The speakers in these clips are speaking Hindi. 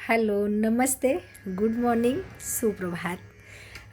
हेलो, नमस्ते, गुड मॉर्निंग, सुप्रभात।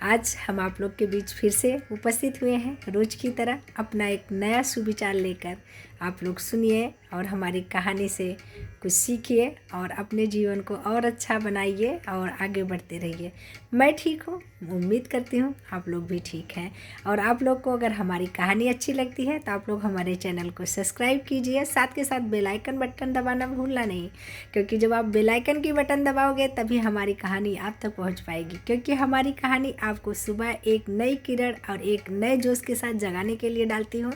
आज हम आप लोग के बीच फिर से उपस्थित हुए हैं रोज की तरह अपना एक नया सुविचार लेकर। आप लोग सुनिए और हमारी कहानी से कुछ सीखिए और अपने जीवन को और अच्छा बनाइए और आगे बढ़ते रहिए। मैं ठीक हूँ, उम्मीद करती हूँ आप लोग भी ठीक हैं। और आप लोग को अगर हमारी कहानी अच्छी लगती है तो आप लोग हमारे चैनल को सब्सक्राइब कीजिए, साथ के साथ बेल आइकन बटन दबाना भूलना नहीं, क्योंकि जब आप बेल आइकन की बटन दबाओगे तभी हमारी कहानी आप तक पहुंच पाएगी। क्योंकि हमारी कहानी आपको सुबह एक नई किरण और एक नए जोश के साथ जगाने के लिए डालती हूँ।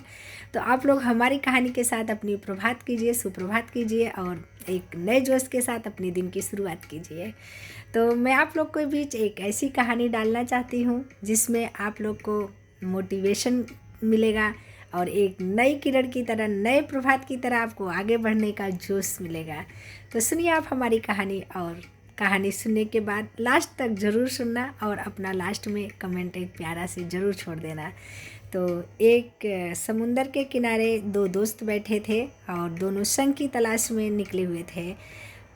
तो आप लोग हमारी कहानी के साथ अपनी प्रभात कीजिए, सुप्रभात कीजिए और एक नए जोश के साथ अपने दिन की शुरुआत कीजिए। तो मैं आप लोग के बीच एक ऐसी कहानी डालना चाहती हूँ जिसमें आप लोग को मोटिवेशन मिलेगा और एक नई किरण की तरह, नए प्रभात की तरह आपको आगे बढ़ने का जोश मिलेगा। तो सुनिए आप हमारी कहानी, और कहानी सुनने के बाद लास्ट तक ज़रूर सुनना और अपना लास्ट में कमेंट एक प्यारा से ज़रूर छोड़ देना। तो एक समुंदर के किनारे दो दोस्त बैठे थे और दोनों शंख की तलाश में निकले हुए थे।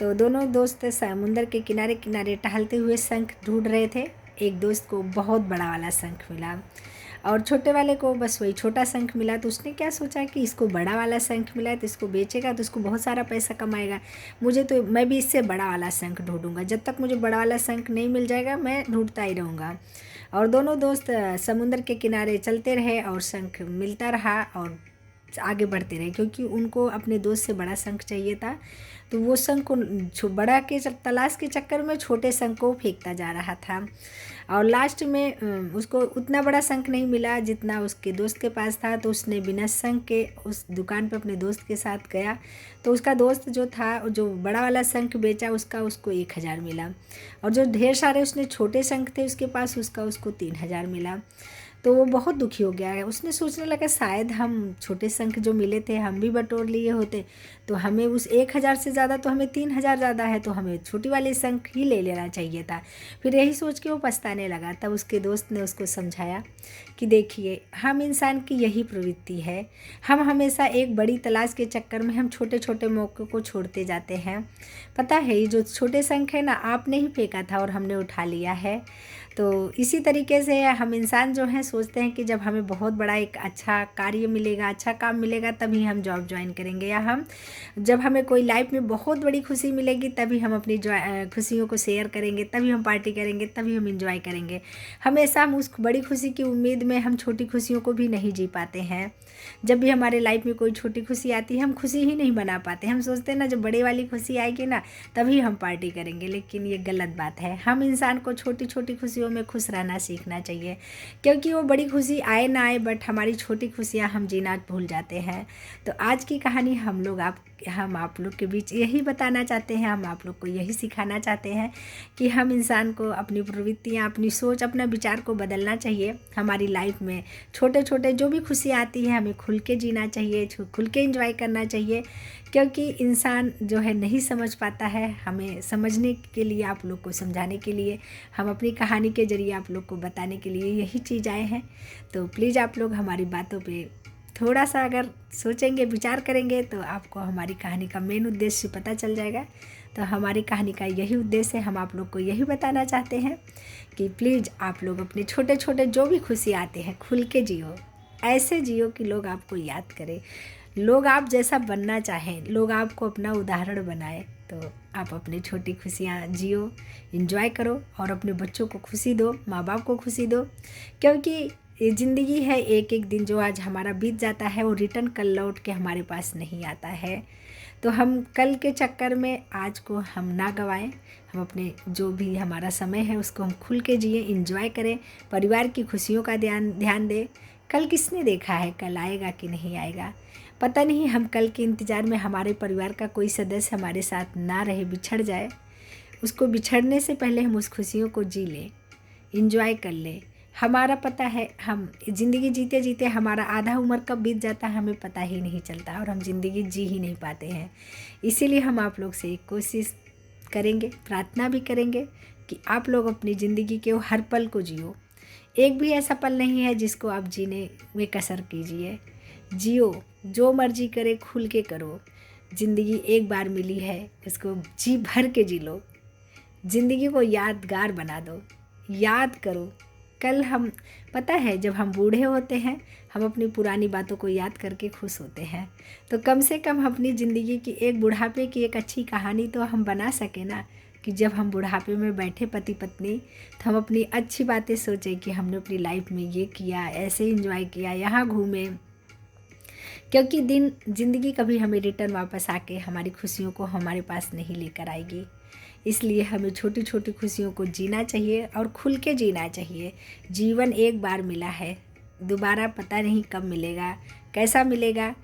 तो दोनों दोस्त समुंदर के किनारे किनारे टहलते हुए शंख ढूंढ रहे थे। एक दोस्त को बहुत बड़ा वाला शंख मिला और छोटे वाले को बस वही छोटा शंख मिला। तो उसने क्या सोचा कि इसको बड़ा वाला शंख मिला है तो इसको बेचेगा तो इसको बहुत सारा पैसा कमाएगा। मैं भी इससे बड़ा वाला शंख ढूंढूंगा, जब तक मुझे बड़ा वाला शंख नहीं मिल जाएगा मैं ढूंढता ही रहूँगा। और दोनों दोस्त समुद्र के किनारे चलते रहे और शंख मिलता रहा और आगे बढ़ते रहे, क्योंकि उनको अपने दोस्त से बड़ा शंख चाहिए था। तो वो शंख को बड़ा के तलाश के चक्कर में छोटे शंख को फेंकता जा रहा था और लास्ट में उसको उतना बड़ा शंख नहीं मिला जितना उसके दोस्त के पास था। तो उसने बिना शंख के उस दुकान पर अपने दोस्त के साथ गया। तो उसका दोस्त जो था, जो बड़ा वाला शंख बेचा उसको 1,000 मिला और जो ढेर सारे उसने छोटे शंख थे उसके पास उसको 3,000 मिला। तो वो बहुत दुखी हो गया है। उसने सोचने लगा शायद हम छोटे शंख जो मिले थे हम भी बटोर लिए होते तो हमें उस 1,000 से ज़्यादा, तो हमें 3,000 ज़्यादा है, तो हमें छोटी वाली शंख ही ले लेना चाहिए था। फिर यही सोच के वो पछताने लगा। तब उसके दोस्त ने उसको समझाया कि देखिए, हम इंसान की यही प्रवृत्ति है, हम हमेशा एक बड़ी तलाश के चक्कर में हम छोटे छोटे मौक़ों को छोड़ते जाते हैं। पता है ये जो छोटे शंख है ना, आपने ही फेंका था और हमने उठा लिया है। तो इसी तरीके से हम इंसान जो हैं सोचते हैं कि जब हमें बहुत बड़ा एक अच्छा कार्य मिलेगा, अच्छा काम मिलेगा तभी हम जॉब ज्वाइन करेंगे, या हम जब हमें कोई लाइफ में बहुत बड़ी खुशी मिलेगी तभी हम अपनी खुशियों को शेयर करेंगे, तभी हम पार्टी करेंगे, तभी हम इंजॉय करेंगे। हमेशा हम उस बड़ी खुशी की उम्मीद में हम छोटी खुशियों को भी नहीं जी पाते हैं। जब भी हमारे लाइफ में कोई छोटी खुशी आती है हम खुशी ही नहीं बना पाते। हम सोचते हैं ना जब बड़े वाली खुशी आएगी ना तभी हम पार्टी करेंगे, लेकिन ये गलत बात है। हम इंसान को छोटी छोटी खुशियों में खुश रहना सीखना चाहिए, क्योंकि वो बड़ी खुशी आए ना आए बट हमारी छोटी खुशियाँ हम जीना भूल जाते हैं। तो आज की कहानी हम आप लोग के बीच यही बताना चाहते हैं, हम आप लोग को यही सिखाना चाहते हैं कि हम इंसान को अपनी प्रवृत्तियाँ, अपनी सोच, अपना विचार को बदलना चाहिए। हमारी लाइफ में छोटे छोटे जो भी खुशी आती है हमें खुल के जीना चाहिए, खुल के एंजॉय करना चाहिए, क्योंकि इंसान जो है नहीं समझ पाता है। हमें समझने के लिए, आप लोग को समझाने के लिए, हम अपनी कहानी के ज़रिए आप लोग को बताने के लिए यही चीज़ आए हैं। तो प्लीज़ आप लोग हमारी बातों पे थोड़ा सा अगर सोचेंगे, विचार करेंगे तो आपको हमारी कहानी का मेन उद्देश्य पता चल जाएगा। तो हमारी कहानी का यही उद्देश्य है, हम आप लोग को यही बताना चाहते हैं कि प्लीज़ आप लोग अपने छोटे छोटे जो भी खुशी आते हैं खुल के जियो, ऐसे जियो कि लोग आपको याद करें, लोग आप जैसा बनना चाहें, लोग आपको अपना उदाहरण बनाए। तो आप अपनी छोटी खुशियाँ जियो, एंजॉय करो और अपने बच्चों को खुशी दो, माँ बाप को खुशी दो, क्योंकि ये ज़िंदगी है, एक एक दिन जो आज हमारा बीत जाता है वो रिटर्न कल लौट के हमारे पास नहीं आता है। तो हम कल के चक्कर में आज को हम ना गवाएं, हम अपने जो भी हमारा समय है उसको हम खुल के जिए, एंजॉय करें, परिवार की खुशियों का ध्यान दें। कल किसने देखा है कल आएगा कि नहीं आएगा, पता नहीं। हम कल के इंतज़ार में हमारे परिवार का कोई सदस्य हमारे साथ ना रहे, बिछड़ जाए, उसको बिछड़ने से पहले हम उस खुशियों को जी लें, एंजॉय कर लें। हमारा पता है हम ज़िंदगी जीते जीते हमारा आधा उम्र कब बीत जाता है हमें पता ही नहीं चलता और हम ज़िंदगी जी ही नहीं पाते हैं। इसीलिए हम आप लोग से एक कोशिश करेंगे, प्रार्थना भी करेंगे कि आप लोग अपनी ज़िंदगी के हर पल को जियो। एक भी ऐसा पल नहीं है जिसको आप जीने में कसर कीजिए। जियो, जो मर्जी करे खुल के करो। ज़िंदगी एक बार मिली है, इसको जी भर के जी लो। ज़िंदगी को यादगार बना दो। याद करो कल हम, पता है जब हम बूढ़े होते हैं हम अपनी पुरानी बातों को याद करके खुश होते हैं। तो कम से कम अपनी ज़िंदगी की एक बुढ़ापे की एक अच्छी कहानी तो हम बना सकें ना, कि जब हम बुढ़ापे में बैठे पति पत्नी तो हम अपनी अच्छी बातें सोचें कि हमने अपनी लाइफ में ये किया, ऐसे एंजॉय किया, यहाँ घूमे। क्योंकि ज़िंदगी कभी हमें रिटर्न वापस आके हमारी खुशियों को हमारे पास नहीं लेकर आएगी। इसलिए हमें छोटी छोटी खुशियों को जीना चाहिए और खुल के जीना चाहिए। जीवन एक बार मिला है, दोबारा पता नहीं कब मिलेगा, कैसा मिलेगा,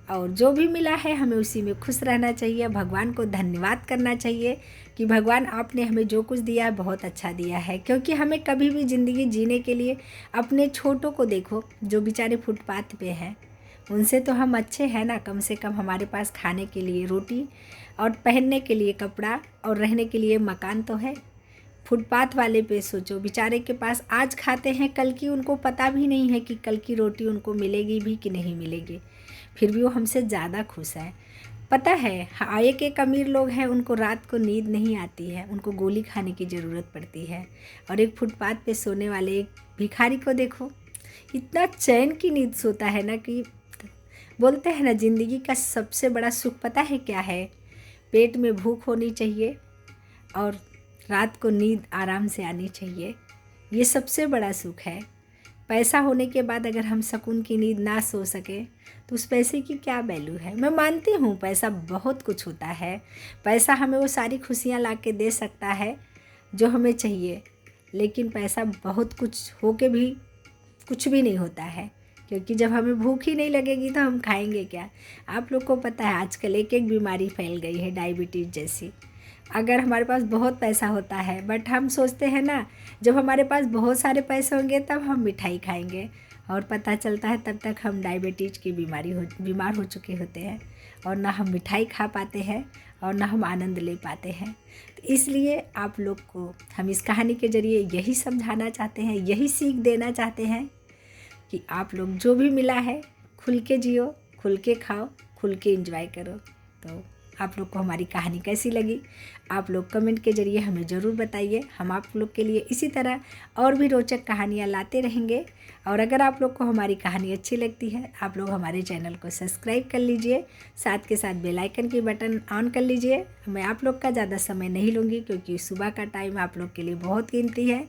और जो भी मिला है हमें उसी में खुश रहना चाहिए। भगवान को धन्यवाद करना चाहिए कि भगवान आपने हमें जो कुछ दिया है बहुत अच्छा दिया है। क्योंकि हमें कभी भी ज़िंदगी जीने के लिए अपने छोटों को देखो जो बेचारे फुटपाथ पे हैं, उनसे तो हम अच्छे हैं ना। कम से कम हमारे पास खाने के लिए रोटी और पहनने के लिए कपड़ा और रहने के लिए मकान तो है। फुटपाथ वाले पे सोचो, बेचारे के पास आज खाते हैं कल की उनको पता भी नहीं है कि कल की रोटी उनको मिलेगी भी कि नहीं मिलेगी, फिर भी वो हमसे ज़्यादा खुश हैं। पता है हाँ, एक अमीर लोग हैं उनको रात को नींद नहीं आती है, उनको गोली खाने की ज़रूरत पड़ती है। और एक फुटपाथ पे सोने वाले एक भिखारी को देखो, इतना चैन की नींद सोता है ना कि बोलते हैं ना ज़िंदगी का सबसे बड़ा सुख पता है क्या है? पेट में भूख होनी चाहिए और रात को नींद आराम से आनी चाहिए। ये सबसे बड़ा सुख है। पैसा होने के बाद अगर हम सुकून की नींद ना सो सके तो उस पैसे की क्या वैल्यू है। मैं मानती हूँ पैसा बहुत कुछ होता है, पैसा हमें वो सारी खुशियाँ ला के दे सकता है जो हमें चाहिए, लेकिन पैसा बहुत कुछ हो के भी कुछ भी नहीं होता है। क्योंकि जब हमें भूख ही नहीं लगेगी तो हम खाएंगे क्या। आप लोग को पता है आजकल एक एक बीमारी फैल गई है डायबिटीज़ जैसी। अगर हमारे पास बहुत पैसा होता है बट हम सोचते हैं ना जब हमारे पास बहुत सारे पैसे होंगे तब हम मिठाई खाएंगे, और पता चलता है तब तक हम डायबिटीज़ की बीमार हो चुके होते हैं और ना हम मिठाई खा पाते हैं और ना हम आनंद ले पाते हैं। तो इसलिए आप लोग को हम इस कहानी के ज़रिए यही समझाना चाहते हैं, यही सीख देना चाहते हैं कि आप लोग जो भी मिला है खुल के जियो, खुल के खाओ, खुल के एंजॉय करो। तो आप लोग को हमारी कहानी कैसी लगी आप लोग कमेंट के ज़रिए हमें ज़रूर बताइए। हम आप लोग के लिए इसी तरह और भी रोचक कहानियाँ लाते रहेंगे। और अगर आप लोग को हमारी कहानी अच्छी लगती है आप लोग हमारे चैनल को सब्सक्राइब कर लीजिए, साथ के साथ बेल आइकन की बटन ऑन कर लीजिए। मैं आप लोग का ज़्यादा समय नहीं लूँगी क्योंकि सुबह का टाइम आप लोग के लिए बहुत कीमती है।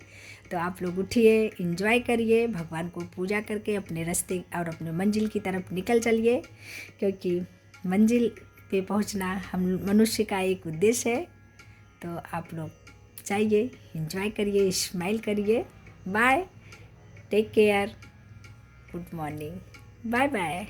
तो आप लोग उठिए, एंजॉय करिए, भगवान को पूजा करके अपने रास्ते और अपने मंजिल की तरफ निकल चलिए, क्योंकि मंजिल पे पहुंचना हम मनुष्य का एक उद्देश्य है। तो आप लोग जाइए, एंजॉय करिए, स्माइल करिए। Bye, take care, good morning, bye bye.